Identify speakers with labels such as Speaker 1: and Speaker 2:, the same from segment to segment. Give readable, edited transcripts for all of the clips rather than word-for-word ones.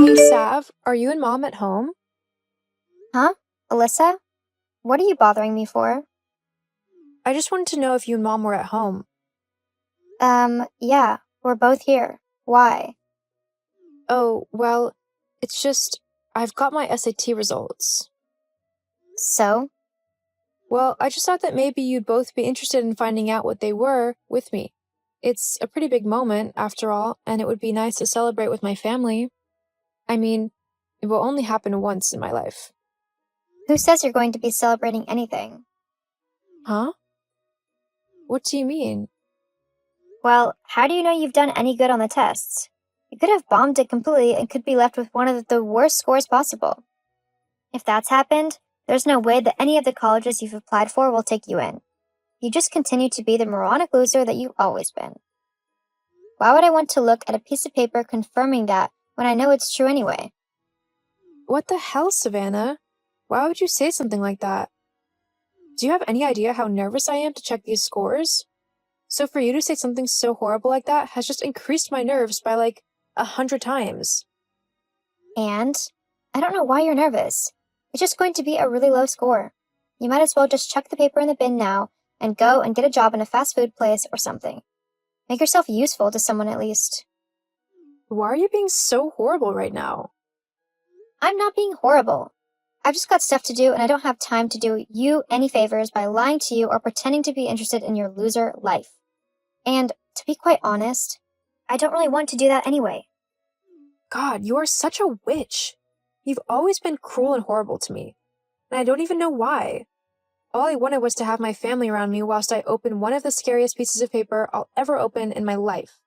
Speaker 1: Hey, Sav, are you and Mom at home?
Speaker 2: Huh? Alyssa? What are you bothering me for?
Speaker 1: I just wanted to know if you and Mom were at home.
Speaker 2: Yeah, we're both here. Why?
Speaker 1: Oh, well, it's just, I've got my SAT results.
Speaker 2: So?
Speaker 1: Well, I just thought that maybe you'd both be interested in finding out what they were with me. It's a pretty big moment, after all, and it would be nice to celebrate with my family. I mean, it will only happen once in my life.
Speaker 2: Who says you're going to be celebrating anything?
Speaker 1: Huh? What do you mean?
Speaker 2: Well, how do you know you've done any good on the tests? You could have bombed it completely and could be left with one of the worst scores possible. If that's happened, there's no way that any of the colleges you've applied for will take you in. You just continue to be the moronic loser that you've always been. Why would I want to look at a piece of paper confirming that when I know it's true anyway?
Speaker 1: What the hell, Savannah? Why would you say something like that? Do you have any idea how nervous I am to check these scores? So for you to say something so horrible like that has just increased my nerves by like 100 times.
Speaker 2: And I don't know why you're nervous. It's just going to be a really low score. You might as well just chuck the paper in the bin now and go and get a job in a fast food place or something. Make yourself useful to someone at least.
Speaker 1: Why are you being so horrible right now?
Speaker 2: I'm not being horrible. I've just got stuff to do and I don't have time to do you any favors by lying to you or pretending to be interested in your loser life. And to be quite honest, I don't really want to do that anyway.
Speaker 1: God, you are such a witch. You've always been cruel and horrible to me, and I don't even know why. All I wanted was to have my family around me whilst I open one of the scariest pieces of paper I'll ever open in my life.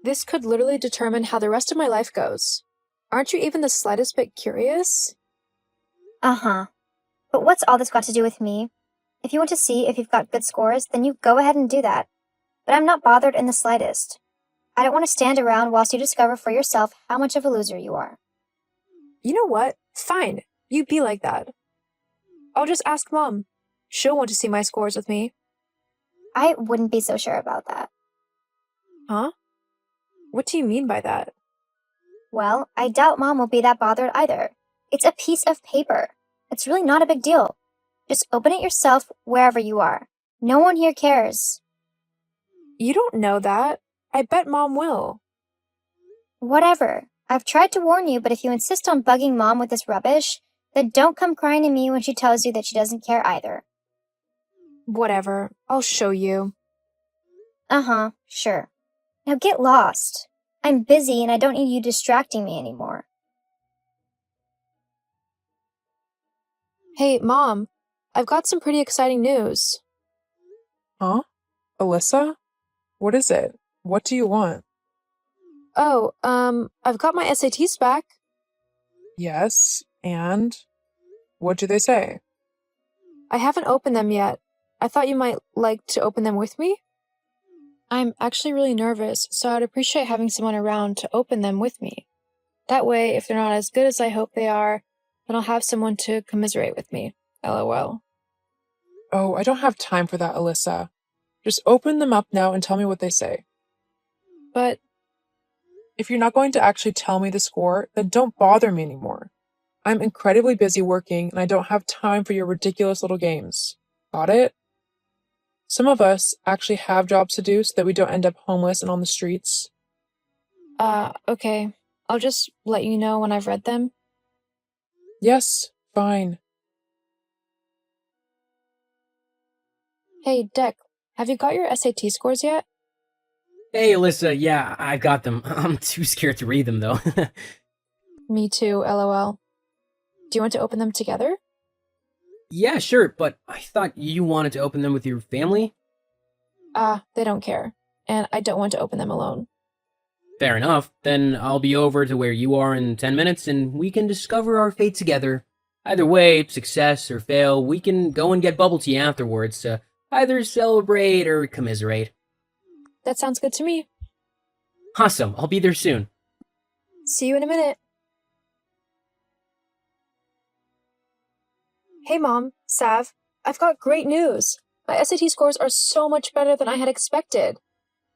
Speaker 1: This could literally determine how the rest of my life goes. Aren't you even the slightest bit curious?
Speaker 2: Uh-huh. But what's all this got to do with me? If you want to see if you've got good scores, then you go ahead and do that. But I'm not bothered in the slightest. I don't want to stand around whilst you discover for yourself how much of a loser you are.
Speaker 1: You know what? Fine. You be like that. I'll just ask Mom. She'll want to see my scores with me.
Speaker 2: I wouldn't be so sure about that.
Speaker 1: Huh? What do you mean by that?
Speaker 2: Well, I doubt Mom will be that bothered either. It's a piece of paper. It's really not a big deal. Just open it yourself wherever you are. No one here cares.
Speaker 1: You don't know that. I bet Mom will.
Speaker 2: Whatever. I've tried to warn you, but if you insist on bugging Mom with this rubbish, then don't come crying to me when she tells you that she doesn't care either.
Speaker 1: Whatever. I'll show you.
Speaker 2: Uh-huh, sure. Now get lost. I'm busy and I don't need you distracting me anymore.
Speaker 1: Hey, Mom. I've got some pretty exciting news.
Speaker 3: Huh? Alyssa? What is it? What do you want?
Speaker 1: Oh, I've got my SATs back.
Speaker 3: Yes, and? What do they say?
Speaker 1: I haven't opened them yet. I thought you might like to open them with me. I'm actually really nervous, so I'd appreciate having someone around to open them with me. That way, if they're not as good as I hope they are, then I'll have someone to commiserate with me. LOL.
Speaker 3: Oh, I don't have time for that, Alyssa. Just open them up now and tell me what they say.
Speaker 1: But
Speaker 3: If you're not going to actually tell me the score, then don't bother me anymore. I'm incredibly busy working and I don't have time for your ridiculous little games. Got it? Some of us actually have jobs to do so that we don't end up homeless and on the streets.
Speaker 1: okay. I'll just let you know when I've read them.
Speaker 3: Yes, fine.
Speaker 1: Hey, Deck, have you got your SAT scores yet?
Speaker 4: Hey, Alyssa, yeah, I got them. I'm too scared to read them, though.
Speaker 1: Me too, LOL. Do you want to open them together?
Speaker 4: Yeah, sure, but I thought you wanted to open them with your family?
Speaker 1: They don't care. And I don't want to open them alone.
Speaker 4: Fair enough. Then I'll be over to where you are in 10 minutes and we can discover our fate together. Either way, success or fail, we can go and get bubble tea afterwards to either celebrate or commiserate.
Speaker 1: That sounds good to me.
Speaker 4: Awesome, I'll be there soon.
Speaker 1: See you in a minute. Hey, Mom, Sav, I've got great news. My SAT scores are so much better than I had expected.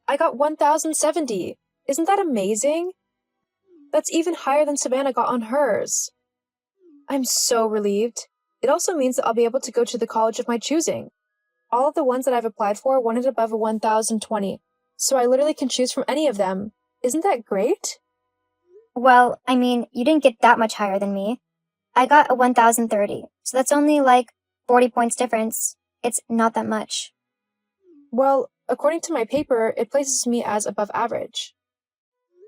Speaker 1: I got 1,070. Isn't that amazing? That's even higher than Savannah got on hers. I'm so relieved. It also means that I'll be able to go to the college of my choosing. All of the ones that I've applied for wanted above a 1,020, so I literally can choose from any of them. Isn't that great?
Speaker 2: Well, I mean, you didn't get that much higher than me. I got a 1030, so that's only like 40 points difference. It's not that much.
Speaker 1: Well, according to my paper, it places me as above average.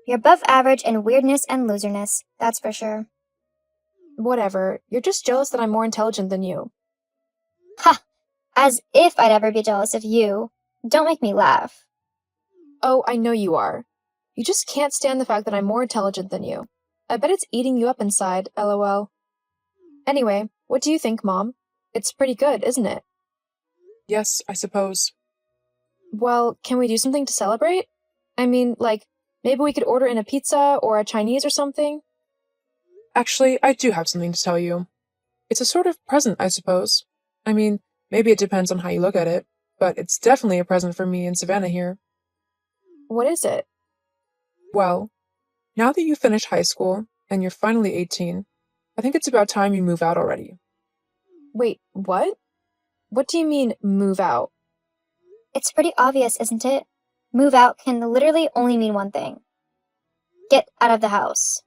Speaker 2: You're above average in weirdness and loserness, that's for sure.
Speaker 1: Whatever, you're just jealous that I'm more intelligent than you.
Speaker 2: Ha! As if I'd ever be jealous of you. Don't make me laugh.
Speaker 1: Oh, I know you are. You just can't stand the fact that I'm more intelligent than you. I bet it's eating you up inside, lol. Anyway, what do you think, Mom? It's pretty good, isn't it?
Speaker 3: Yes, I suppose.
Speaker 1: Well, can we do something to celebrate? I mean, like, maybe we could order in a pizza or a Chinese or something?
Speaker 3: Actually, I do have something to tell you. It's a sort of present, I suppose. I mean, maybe it depends on how you look at it, but it's definitely a present for me and Savannah here.
Speaker 1: What is it?
Speaker 3: Well, now that you finished high school and you're finally 18, I think it's about time you move out already.
Speaker 1: Wait, what? What do you mean, move out?
Speaker 2: It's pretty obvious, isn't it? Move out can literally only mean one thing. Get out of the house.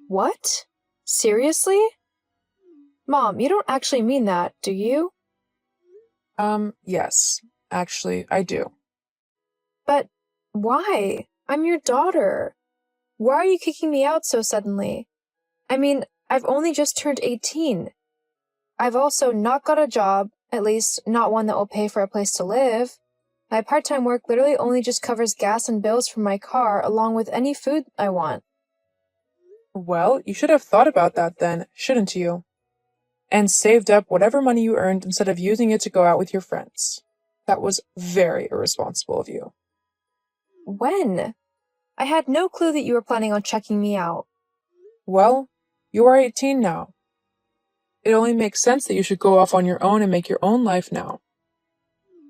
Speaker 1: What? Seriously? Mom, you don't actually mean that, do you?
Speaker 3: Yes. Actually, I do.
Speaker 1: But why? I'm your daughter. Why are you kicking me out so suddenly? I mean, I've only just turned 18. I've also not got a job, at least not one that will pay for a place to live. My part-time work literally only just covers gas and bills for my car, along with any food I want.
Speaker 3: Well, you should have thought about that then, shouldn't you? And saved up whatever money you earned instead of using it to go out with your friends. That was very irresponsible of you.
Speaker 1: When? I had no clue that you were planning on checking me out.
Speaker 3: Well, you are 18 now. It only makes sense that you should go off on your own and make your own life now.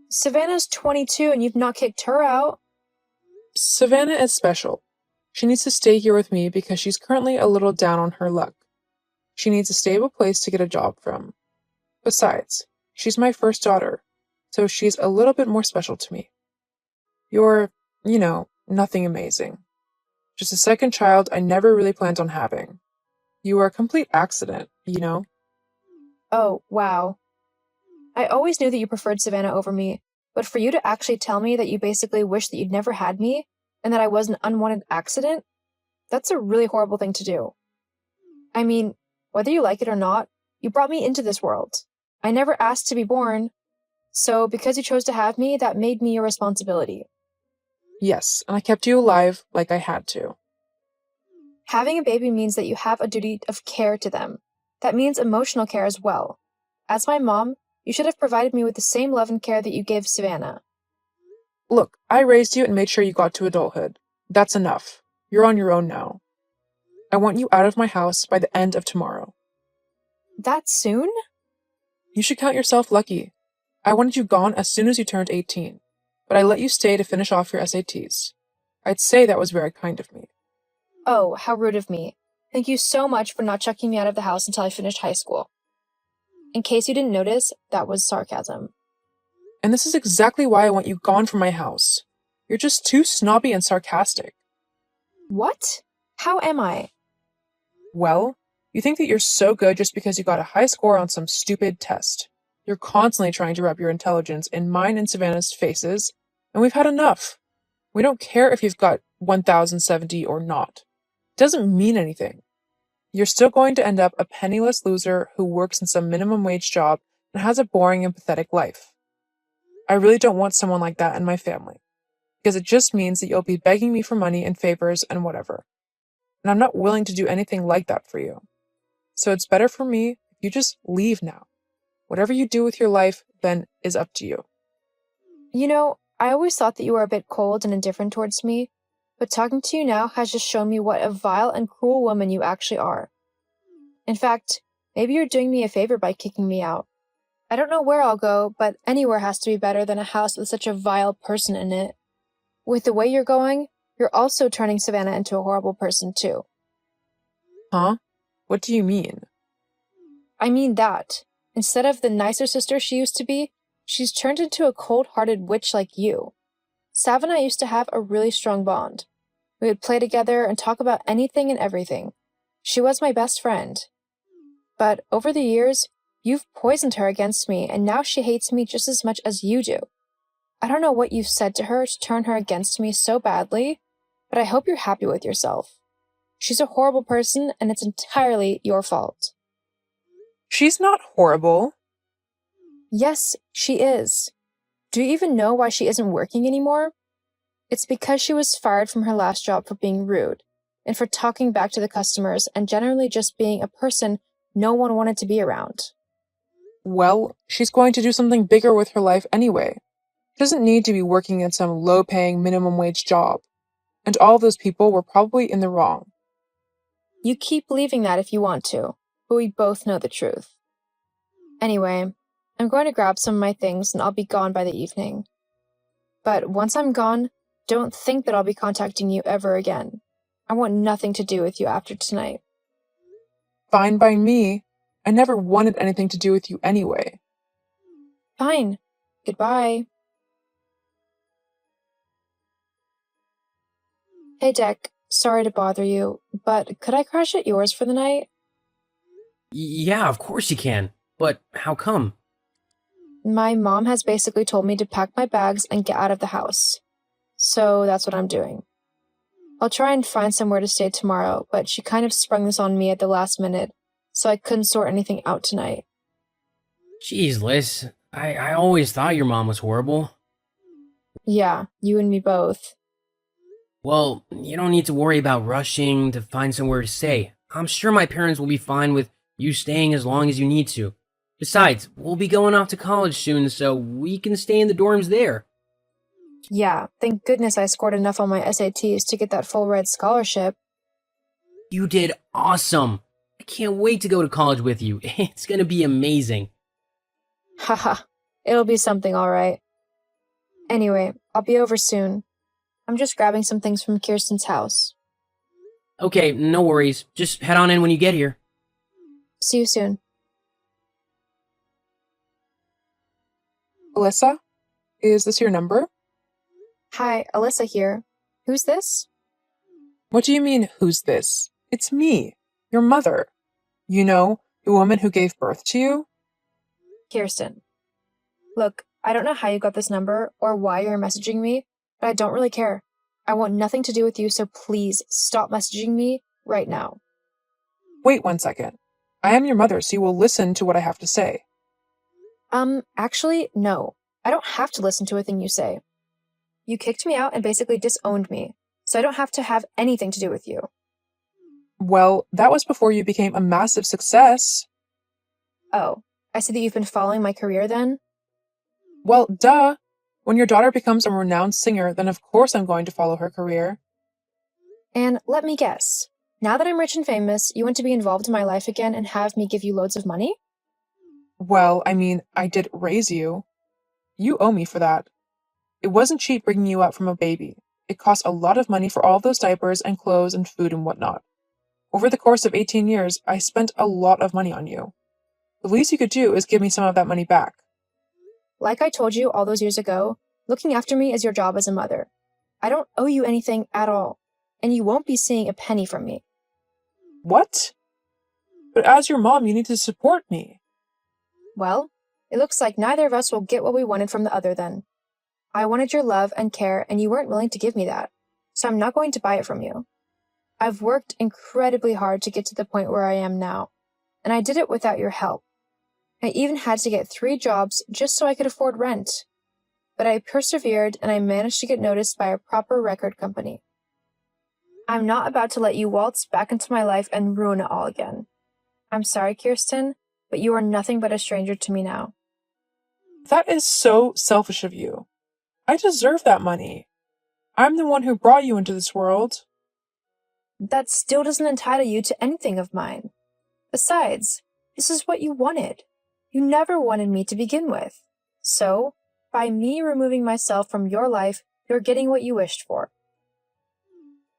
Speaker 1: Savannah's 22 and you've not kicked her out.
Speaker 3: Savannah is special. She needs to stay here with me because she's currently a little down on her luck. She needs a stable place to get a job from. Besides, she's my first daughter, so she's a little bit more special to me. You're, nothing amazing. Just a second child I never really planned on having. You are a complete accident,
Speaker 1: Oh, wow. I always knew that you preferred Savannah over me, but for you to actually tell me that you basically wish that you'd never had me, and that I was an unwanted accident, that's a really horrible thing to do. I mean, whether you like it or not, you brought me into this world. I never asked to be born, so because you chose to have me, that made me your responsibility.
Speaker 3: Yes, and I kept you alive like I had to.
Speaker 1: Having a baby means that you have a duty of care to them. That means emotional care as well. As my mom, you should have provided me with the same love and care that you gave Savannah.
Speaker 3: Look, I raised you and made sure you got to adulthood. That's enough. You're on your own now. I want you out of my house by the end of tomorrow.
Speaker 1: That soon?
Speaker 3: You should count yourself lucky. I wanted you gone as soon as you turned 18, but I let you stay to finish off your SATs. I'd say that was very kind of me.
Speaker 1: Oh, how rude of me. Thank you so much for not checking me out of the house until I finished high school. In case you didn't notice, that was sarcasm.
Speaker 3: And this is exactly why I want you gone from my house. You're just too snobby and sarcastic.
Speaker 1: What? How am I?
Speaker 3: Well, you think that you're so good just because you got a high score on some stupid test. You're constantly trying to rub your intelligence in mine and Savannah's faces, and we've had enough. We don't care if you've got 1,070 or not. It doesn't mean anything. You're still going to end up a penniless loser who works in some minimum wage job and has a boring and pathetic life. I really don't want someone like that in my family, because it just means that you'll be begging me for money and favors and whatever. And I'm not willing to do anything like that for you. So it's better for me if you just leave now. Whatever you do with your life, then, is up to you.
Speaker 1: I always thought that you were a bit cold and indifferent towards me, but talking to you now has just shown me what a vile and cruel woman you actually are. In fact, maybe you're doing me a favor by kicking me out. I don't know where I'll go, but anywhere has to be better than a house with such a vile person in it. With the way you're going, you're also turning Savannah into a horrible person too.
Speaker 3: Huh? What do you mean?
Speaker 1: I mean that. Instead of the nicer sister she used to be, she's turned into a cold-hearted witch like you. Sav and I used to have a really strong bond. We would play together and talk about anything and everything. She was my best friend. But over the years, you've poisoned her against me, and now she hates me just as much as you do. I don't know what you've said to her to turn her against me so badly, but I hope you're happy with yourself. She's a horrible person, and it's entirely your fault.
Speaker 3: She's not horrible.
Speaker 1: Yes, she is. Do you even know why she isn't working anymore? It's because she was fired from her last job for being rude, and for talking back to the customers, and generally just being a person no one wanted to be around.
Speaker 3: Well, she's going to do something bigger with her life anyway. She doesn't need to be working at some low-paying minimum wage job. And all of those people were probably in the wrong.
Speaker 1: You keep believing that if you want to, but we both know the truth. Anyway, I'm going to grab some of my things and I'll be gone by the evening. But once I'm gone, don't think that I'll be contacting you ever again. I want nothing to do with you after tonight.
Speaker 3: Fine by me. I never wanted anything to do with you anyway.
Speaker 1: Fine. Goodbye. Hey, Deck. Sorry to bother you, but could I crash at yours for the night?
Speaker 4: Yeah, of course you can. But how come?
Speaker 1: My mom has basically told me to pack my bags and get out of the house. So that's what I'm doing. I'll try and find somewhere to stay tomorrow, but she kind of sprung this on me at the last minute, so I couldn't sort anything out tonight.
Speaker 4: Jeez, Liz. I always thought your mom was horrible.
Speaker 1: Yeah, you and me both.
Speaker 4: Well, you don't need to worry about rushing to find somewhere to stay. I'm sure my parents will be fine with you staying as long as you need to. Besides, we'll be going off to college soon, so we can stay in the dorms there.
Speaker 1: Yeah, thank goodness I scored enough on my SATs to get that full ride scholarship.
Speaker 4: You did awesome. I can't wait to go to college with you. It's gonna be amazing.
Speaker 1: Haha, it'll be something alright. Anyway, I'll be over soon. I'm just grabbing some things from Kirsten's house.
Speaker 4: Okay, no worries. Just head on in when you get here.
Speaker 1: See you soon.
Speaker 3: Alyssa? Is this your number?
Speaker 1: Hi, Alyssa here. Who's this?
Speaker 3: What do you mean, who's this? It's me, your mother. You know, the woman who gave birth to you?
Speaker 1: Kirsten. Look, I don't know how you got this number or why you're messaging me, but I don't really care. I want nothing to do with you, so please stop messaging me right now.
Speaker 3: Wait 1 second. I am your mother, so you will listen to what I have to say.
Speaker 1: Actually, no. I don't have to listen to a thing you say. You kicked me out and basically disowned me, so I don't have to have anything to do with you.
Speaker 3: Well, that was before you became a massive success.
Speaker 1: Oh, I see that you've been following my career then?
Speaker 3: Well, duh. When your daughter becomes a renowned singer, then of course I'm going to follow her career.
Speaker 1: And let me guess. Now that I'm rich and famous, you want to be involved in my life again and have me give you loads of money?
Speaker 3: Well, I mean, I did raise you. You owe me for that. It wasn't cheap bringing you up from a baby. It cost a lot of money for all those diapers and clothes and food and whatnot. Over the course of 18 years, I spent a lot of money on you. The least you could do is give me some of that money back.
Speaker 1: Like I told you all those years ago, looking after me is your job as a mother. I don't owe you anything at all, and you won't be seeing a penny from me.
Speaker 3: What? But as your mom, you need to support me.
Speaker 1: Well, it looks like neither of us will get what we wanted from the other then. I wanted your love and care, and you weren't willing to give me that, so I'm not going to buy it from you. I've worked incredibly hard to get to the point where I am now, and I did it without your help. I even had to get 3 jobs just so I could afford rent. But I persevered and I managed to get noticed by a proper record company. I'm not about to let you waltz back into my life and ruin it all again. I'm sorry, Kirsten, but you are nothing but a stranger to me now.
Speaker 3: That is so selfish of you. I deserve that money. I'm the one who brought you into this world.
Speaker 1: That still doesn't entitle you to anything of mine. Besides, this is what you wanted. You never wanted me to begin with. So, by me removing myself from your life, you're getting what you wished for.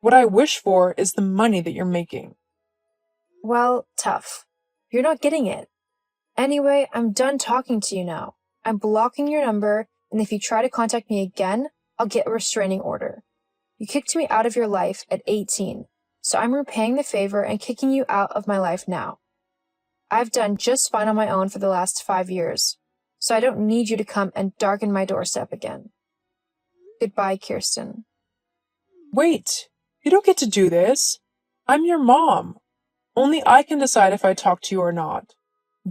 Speaker 3: What I wish for is the money that you're making.
Speaker 1: Well, tough. You're not getting it. Anyway, I'm done talking to you now. I'm blocking your number, and if you try to contact me again, I'll get a restraining order. You kicked me out of your life at 18, so I'm repaying the favor and kicking you out of my life now. I've done just fine on my own for the last 5 years, so I don't need you to come and darken my doorstep again. Goodbye, Kirsten.
Speaker 3: Wait, you don't get to do this. I'm your mom. Only I can decide if I talk to you or not.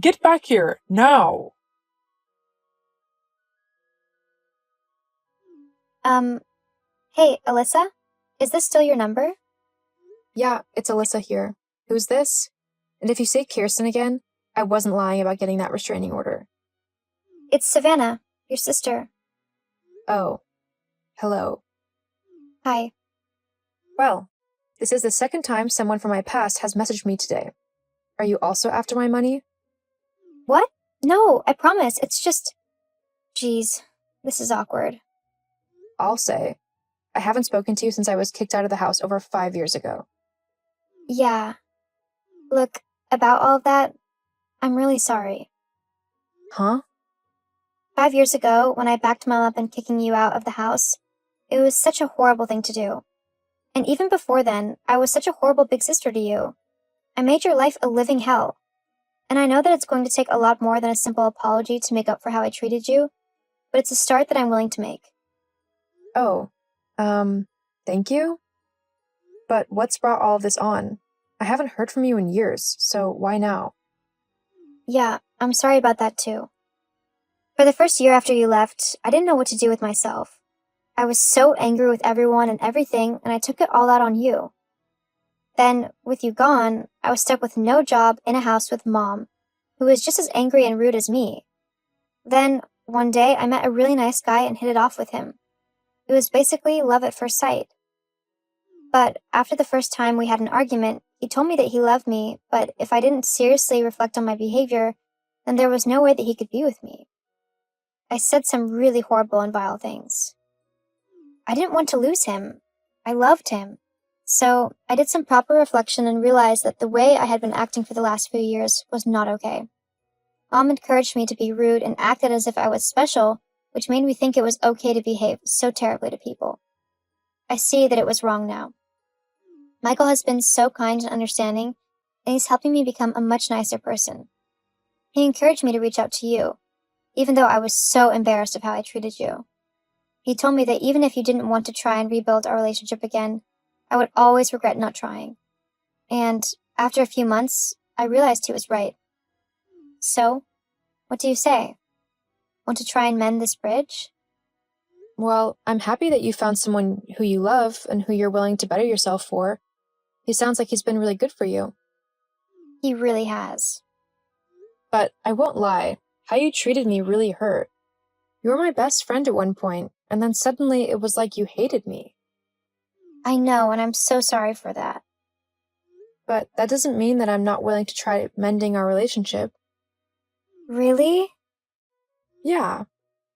Speaker 3: Get back here, now!
Speaker 2: Hey, Alyssa? Is this still your number?
Speaker 1: Yeah, it's Alyssa here. Who's this? And if you say Kirsten again, I wasn't lying about getting that restraining order.
Speaker 2: It's Savannah, your sister.
Speaker 1: Oh. Hello.
Speaker 2: Hi.
Speaker 1: Well, this is the second time someone from my past has messaged me today. Are you also after my money?
Speaker 2: What? No, I promise. It's just... Geez, this is awkward.
Speaker 1: I'll say. I haven't spoken to you since I was kicked out of the house over 5 years ago.
Speaker 2: Yeah. Look, about all of that, I'm really sorry.
Speaker 1: Huh?
Speaker 2: 5 years ago, when I backed Mom up in kicking you out of the house, it was such a horrible thing to do. And even before then, I was such a horrible big sister to you. I made your life a living hell. And I know that it's going to take a lot more than a simple apology to make up for how I treated you, but it's a start that I'm willing to make.
Speaker 1: Oh, thank you? But what's brought all of this on? I haven't heard from you in years, so why now?
Speaker 2: Yeah, I'm sorry about that too. For the first year after you left, I didn't know what to do with myself. I was so angry with everyone and everything, and I took it all out on you. Then, with you gone, I was stuck with no job in a house with Mom, who was just as angry and rude as me. Then, one day, I met a really nice guy and hit it off with him. It was basically love at first sight. But after the first time we had an argument, he told me that he loved me, but if I didn't seriously reflect on my behavior, then there was no way that he could be with me. I said some really horrible and vile things. I didn't want to lose him. I loved him. So I did some proper reflection and realized that the way I had been acting for the last few years was not okay. Mom encouraged me to be rude and acted as if I was special, which made me think it was okay to behave so terribly to people. I see that it was wrong now. Michael has been so kind and understanding, and he's helping me become a much nicer person. He encouraged me to reach out to you, even though I was so embarrassed of how I treated you. He told me that even if you didn't want to try and rebuild our relationship again, I would always regret not trying. And after a few months, I realized he was right. So, what do you say? Want to try and mend this bridge?
Speaker 1: Well, I'm happy that you found someone who you love and who you're willing to better yourself for. He sounds like he's been really good for you.
Speaker 2: He really has.
Speaker 1: But I won't lie, how you treated me really hurt. You were my best friend at one point, and then suddenly it was like you hated me.
Speaker 2: I know, and I'm so sorry for that.
Speaker 1: But that doesn't mean that I'm not willing to try mending our relationship.
Speaker 2: Really?
Speaker 1: Yeah.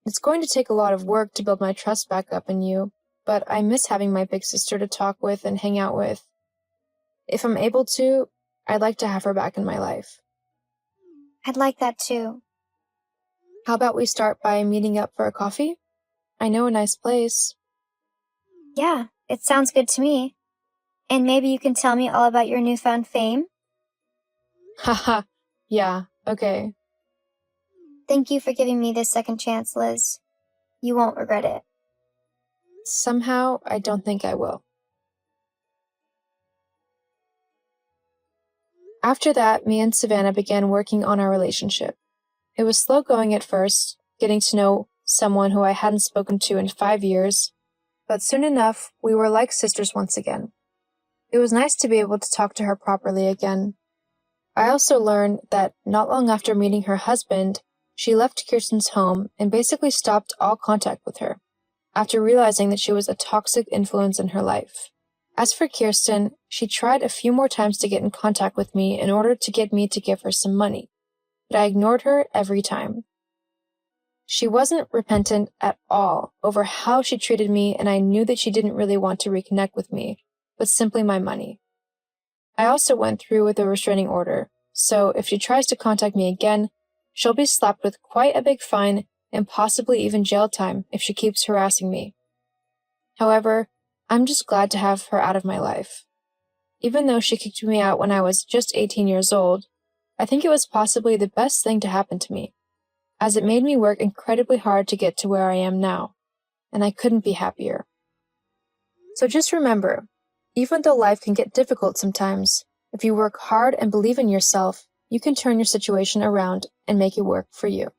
Speaker 1: It's going to take a lot of work to build my trust back up in you, but I miss having my big sister to talk with and hang out with. If I'm able to, I'd like to have her back in my life.
Speaker 2: I'd like that too.
Speaker 1: How about we start by meeting up for a coffee? I know a nice place.
Speaker 2: Yeah, it sounds good to me. And maybe you can tell me all about your newfound fame?
Speaker 1: Haha, yeah, okay.
Speaker 2: Thank you for giving me this second chance, Liz. You won't regret it.
Speaker 1: Somehow, I don't think I will. After that, me and Savannah began working on our relationship. It was slow going at first, getting to know someone who I hadn't spoken to in 5 years, but soon enough, we were like sisters once again. It was nice to be able to talk to her properly again. I also learned that not long after meeting her husband, she left Kirsten's home and basically stopped all contact with her, after realizing that she was a toxic influence in her life. As for Kirsten, she tried a few more times to get in contact with me in order to get me to give her some money, but I ignored her every time. She wasn't repentant at all over how she treated me, and I knew that she didn't really want to reconnect with me, but simply my money. I also went through with a restraining order, so if she tries to contact me again, she'll be slapped with quite a big fine and possibly even jail time if she keeps harassing me. However, I'm just glad to have her out of my life. Even though she kicked me out when I was just 18 years old, I think it was possibly the best thing to happen to me, as it made me work incredibly hard to get to where I am now, and I couldn't be happier. So just remember, even though life can get difficult sometimes, if you work hard and believe in yourself, you can turn your situation around and make it work for you.